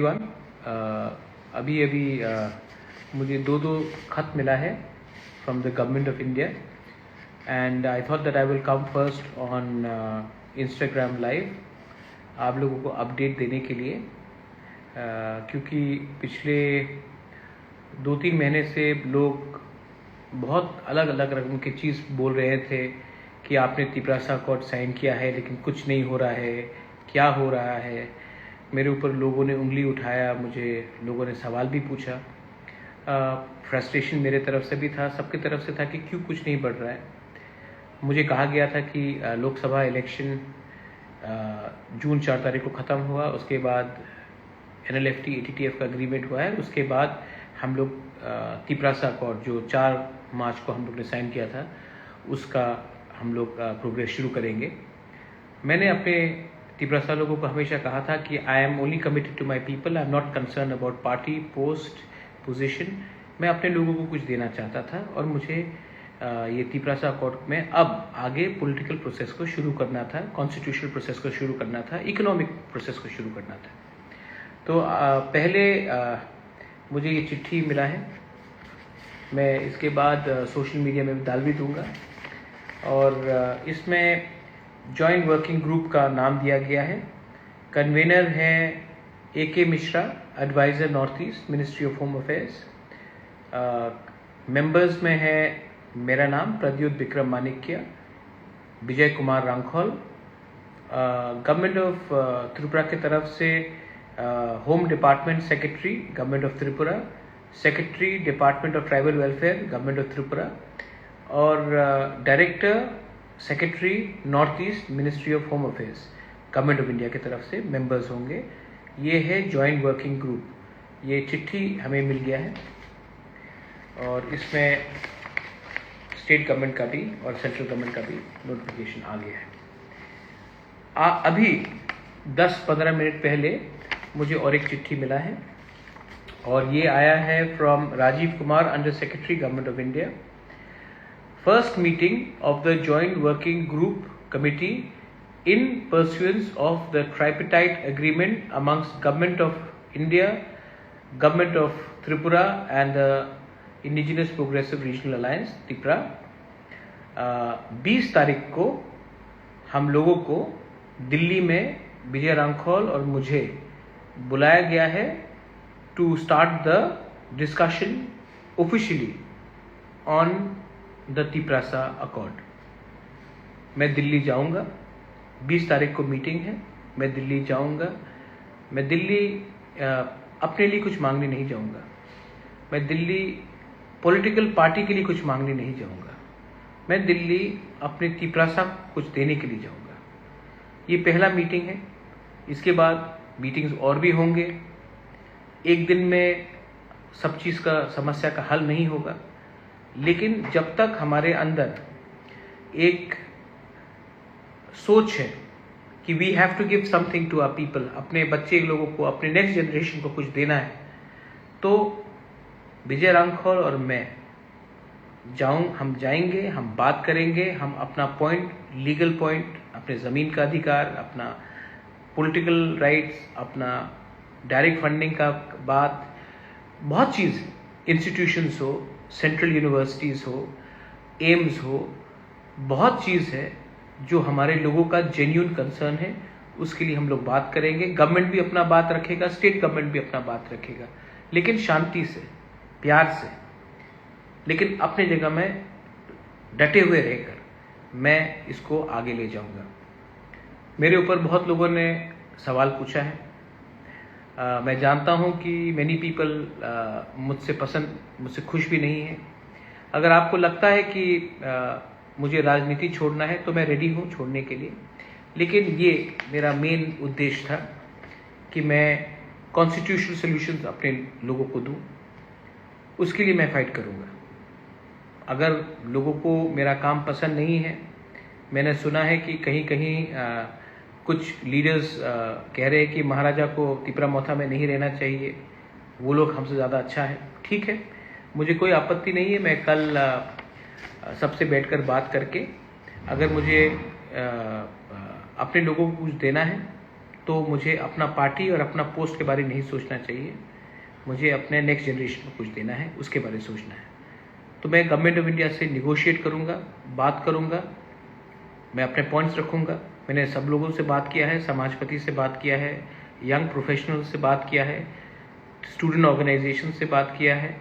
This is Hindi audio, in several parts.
एवरीवन, अभी अभी मुझे दो खत मिला है from the government of India and I thought that I will come first on Instagram live आप लोगों को अपडेट देने के लिए, क्योंकि पिछले 2-3 महीने से लोग बहुत अलग अलग रकम की चीज़ बोल रहे थे कि आपने तिपरासा अकॉर्ड साइन किया है लेकिन कुछ नहीं हो रहा है, क्या हो रहा है। मेरे ऊपर लोगों ने उंगली उठाया, मुझे लोगों ने सवाल भी पूछा। फ्रस्ट्रेशन मेरे तरफ से भी था, सबकी तरफ से था कि क्यों कुछ नहीं बढ़ रहा है। मुझे कहा गया था कि लोकसभा इलेक्शन जून 4 तारीख को ख़त्म हुआ, उसके बाद NLFT ATTF का एग्रीमेंट हुआ है, उसके बाद हम लोग तिपरासा अकॉर्ड जो 4 मार्च को हम लोग ने साइन किया था उसका हम लोग प्रोग्रेस शुरू करेंगे। मैंने अपने तिपरासा लोगों को हमेशा कहा था कि I am only committed to my people, I am not concern about party, post, position. मैं अपने लोगों को कुछ देना चाहता था और मुझे ये तिपरासा अकॉर्ड में अब आगे पॉलिटिकल प्रोसेस को शुरू करना था, कॉन्स्टिट्यूशनल प्रोसेस को शुरू करना था, इकोनॉमिक प्रोसेस को शुरू करना था। तो पहले मुझे ये चिट्ठी मिला है, मैं इसके बाद सोशल मीडिया में डाल भी दूंगा और इसमें जॉइंट वर्किंग ग्रुप का नाम दिया गया है। कन्वेनर हैं AK Mishra, adviser North East, ministry of home affairs. Members में है मेरा नाम प्रद्युत विक्रम मानिक्य, विजय कुमार रांखौल। गवर्नमेंट ऑफ त्रिपुरा की तरफ से home department secretary government of Tripura, secretary department of tribal welfare government of Tripura और director secretary North East ministry of home affairs government of India की तरफ से मेंबर्स होंगे। ये है जॉइंट वर्किंग ग्रुप। ये चिट्ठी हमें मिल गया है और इसमें स्टेट गवर्नमेंट का भी और सेंट्रल गवर्नमेंट का भी नोटिफिकेशन आ गया है। अभी 10-15 मिनट पहले मुझे और एक चिट्ठी मिला है और ये आया है from Rajiv Kumar, under secretary government of India. First meeting of the joint working group committee in pursuance of the tripartite agreement amongst Government of India, Government of Tripura and the Indigenous Progressive Regional Alliance Tripura। 20 तारीख को हम लोगों को दिल्ली में विजय रांखौल और मुझे बुलाया गया है to start the discussion officially on the Tiprasa accord. मैं दिल्ली जाऊंगा, 20 तारीख को मीटिंग है, मैं दिल्ली जाऊंगा। मैं दिल्ली अपने लिए कुछ मांगने नहीं जाऊंगा, मैं दिल्ली पॉलिटिकल पार्टी के लिए कुछ मांगने नहीं जाऊंगा, मैं दिल्ली अपने तिपरासा कुछ देने के लिए जाऊंगा। ये पहला मीटिंग है, इसके बाद मीटिंग्स और भी होंगे। एक दिन में सब चीज़ का समस्या का हल नहीं होगा, लेकिन जब तक हमारे अंदर एक सोच है कि we have to give something to our people, अपने बच्चे लोगों को, अपने नेक्स्ट जनरेशन को कुछ देना है, तो विजय रांखौल और मैं हम जाएंगे, हम बात करेंगे, हम अपना पॉइंट, लीगल पॉइंट, अपने ज़मीन का अधिकार, अपना पॉलिटिकल राइट्स, अपना डायरेक्ट फंडिंग का बात, बहुत चीज़, इंस्टीट्यूशंस हो, सेंट्रल यूनिवर्सिटीज़ हो, एम्स हो, बहुत चीज़ है जो हमारे लोगों का जेन्युइन कंसर्न है, उसके लिए हम लोग बात करेंगे। गवर्नमेंट भी अपना बात रखेगा, स्टेट गवर्नमेंट भी अपना बात रखेगा, लेकिन शांति से, प्यार से, लेकिन अपने जगह में डटे हुए रहकर मैं इसको आगे ले जाऊंगा। मेरे ऊपर बहुत लोगों ने सवाल पूछा है। मैं जानता हूं कि मैनी पीपल मुझसे खुश भी नहीं है। अगर आपको लगता है कि मुझे राजनीति छोड़ना है तो मैं रेडी हूं छोड़ने के लिए, लेकिन ये मेरा मेन उद्देश्य था कि मैं कॉन्स्टिट्यूशनल सॉल्यूशंस अपने लोगों को दूं, उसके लिए मैं फाइट करूंगा। अगर लोगों को मेरा काम पसंद नहीं है, मैंने सुना है कि कहीं कहीं कुछ लीडर्स कह रहे हैं कि महाराजा को तिपरामौथा में नहीं रहना चाहिए, वो लोग हमसे ज़्यादा अच्छा है। ठीक है, मुझे कोई आपत्ति नहीं है। मैं कल सबसे बैठकर बात करके, अगर मुझे अपने लोगों को कुछ देना है तो मुझे अपना पार्टी और अपना पोस्ट के बारे में नहीं सोचना चाहिए, मुझे अपने नेक्स्ट जनरेशन को कुछ देना है, उसके बारे में सोचना है। तो मैं गवर्नमेंट ऑफ इंडिया से निगोशिएट करूँगा, बात करूँगा, मैं अपने पॉइंट्स रखूँगा। मैंने सब लोगों से बात किया है, समाजपति से बात किया है, यंग प्रोफेशनल से बात किया है, स्टूडेंट ऑर्गेनाइजेशन से बात किया है,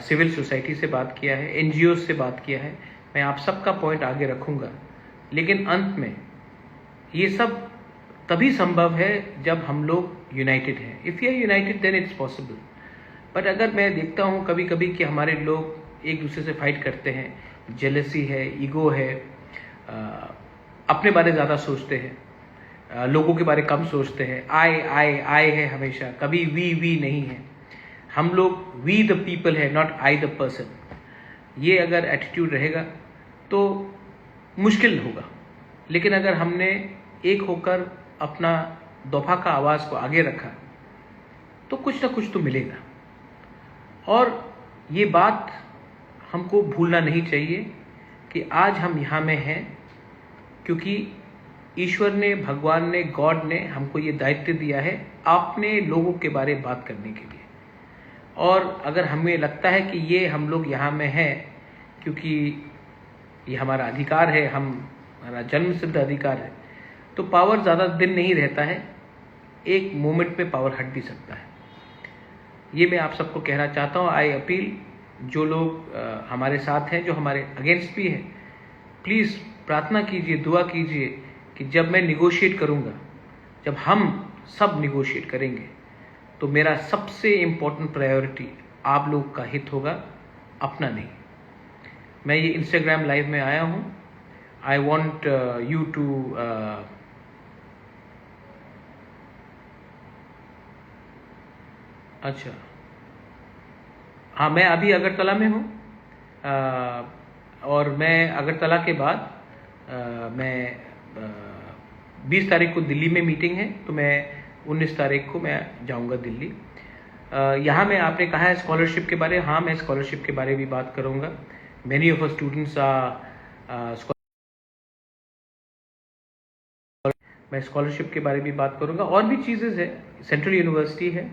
सिविल सोसाइटी से बात किया है, NGO से बात किया है। मैं आप सबका पॉइंट आगे रखूँगा, लेकिन अंत में ये सब तभी संभव है जब हम लोग यूनाइटेड हैं। If you are united then it's possible. But अगर मैं देखता हूँ कभी कभी कि हमारे लोग एक दूसरे से फाइट करते हैं, जेलसी है, ईगो है, अपने बारे ज़्यादा सोचते हैं, लोगों के बारे कम सोचते हैं, आई है हमेशा, कभी वी नहीं है। हम लोग वी द पीपल है, नॉट आई द पर्सन। ये अगर एटीट्यूड रहेगा तो मुश्किल होगा, लेकिन अगर हमने एक होकर अपना दोफा का आवाज़ को आगे रखा तो कुछ ना कुछ तो मिलेगा। और ये बात हमको भूलना नहीं चाहिए कि आज हम यहाँ में हैं क्योंकि ईश्वर ने, भगवान ने, गॉड ने हमको ये दायित्व दिया है अपने लोगों के बारे में बात करने के लिए। और अगर हमें लगता है कि ये हम लोग यहाँ में हैं क्योंकि ये हमारा अधिकार है, हमारा जन्म सिद्ध अधिकार है, तो पावर ज़्यादा दिन नहीं रहता है, एक मोमेंट में पावर हट भी सकता है। ये मैं आप सबको कहना चाहता हूँ। आई अपील, जो लोग हमारे साथ हैं, जो हमारे अगेंस्ट भी हैं, प्लीज़ प्रार्थना कीजिए, दुआ कीजिए कि जब मैं निगोशिएट करूँगा, जब हम सब निगोशिएट करेंगे, तो मेरा सबसे इम्पोर्टेंट प्रायोरिटी आप लोग का हित होगा, अपना नहीं। मैं ये इंस्टाग्राम लाइव में आया हूँ। आई वॉन्ट यू टू अच्छा, हाँ, मैं अभी अगरतला में हूँ और मैं अगरतला के बाद मैं 20 तारीख को दिल्ली में मीटिंग है, तो मैं 19 तारीख को मैं जाऊँगा दिल्ली। यहाँ में आपने कहा है स्कॉलरशिप के बारे, हाँ, मैं स्कॉलरशिप के बारे में भी बात करूँगा। मैनी ऑफ स्टूडेंट्स मैं स्कॉलरशिप के बारे में भी बात करूँगा। और भी चीज़ें है, सेंट्रल यूनिवर्सिटी है,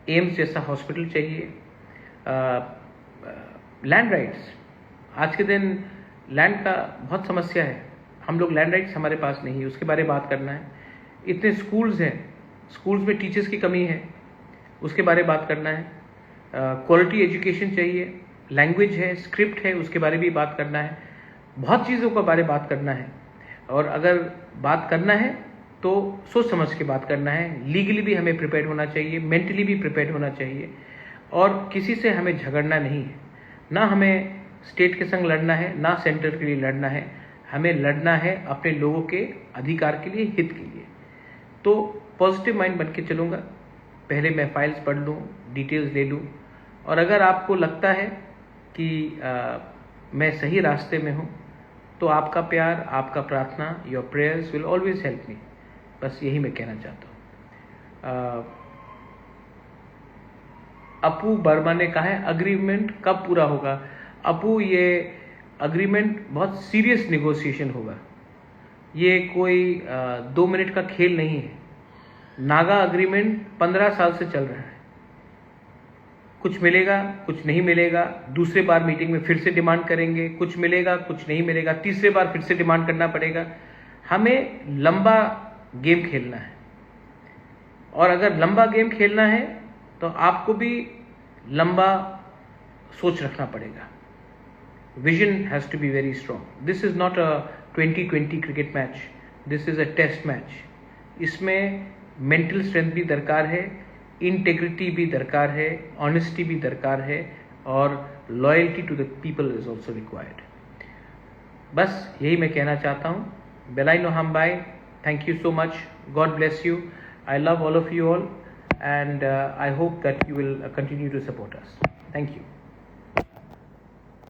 एम्स जैसा हॉस्पिटल चाहिए, लैंड राइट्स। आज के दिन लैंड का बहुत समस्या है, हम लोग लैंड राइट्स हमारे पास नहीं है, उसके बारे में बात करना है। इतने स्कूल्स हैं, स्कूल्स में टीचर्स की कमी है, उसके बारे में बात करना है। क्वालिटी एजुकेशन चाहिए, लैंग्वेज है, स्क्रिप्ट है, उसके बारे में भी बात करना है। बहुत चीज़ों के बारे में बात करना है, और अगर बात करना है तो सोच समझ के बात करना है। लीगली भी हमें प्रिपेयर होना चाहिए, मेंटली भी प्रिपेयर होना चाहिए, और किसी से हमें झगड़ना नहीं है। ना हमें स्टेट के संग लड़ना है, ना सेंटर के लिए लड़ना है, हमें लड़ना है अपने लोगों के अधिकार के लिए, हित के लिए। तो पॉजिटिव माइंड बन के चलूँगा। पहले मैं फाइल्स पढ़ लूँ, डिटेल्स ले लूँ, और अगर आपको लगता है कि मैं सही रास्ते में हूँ, तो आपका प्यार, आपका प्रार्थना, your prayers will always help me. बस यही मैं कहना चाहता हूँ। अपू वर्मा ने कहा है अग्रीमेंट कब पूरा होगा। अपू, ये अग्रीमेंट बहुत सीरियस नेगोशिएशन होगा, ये कोई 2 मिनट का खेल नहीं है। नागा अग्रीमेंट 15 साल से चल रहा है, कुछ मिलेगा, कुछ नहीं मिलेगा, दूसरे बार मीटिंग में फिर से डिमांड करेंगे, कुछ मिलेगा, कुछ नहीं मिलेगा, तीसरे बार फिर से डिमांड करना पड़ेगा। हमें लंबा गेम खेलना है, और अगर लंबा गेम खेलना है तो आपको भी लंबा सोच रखना पड़ेगा। Vision has to be very strong. This is not a 2020 cricket match, this is a test match. इसमें मेंटल स्ट्रेंथ भी दरकार है, इंटेग्रिटी भी दरकार है, ऑनेस्टी भी दरकार है, और loyalty to the people is also required. बस यही मैं कहना चाहता हूँ। बेलाइनो हमबाई, thank you so much. God bless you. I love all of you all, and I hope that you will continue to support us. Thank you.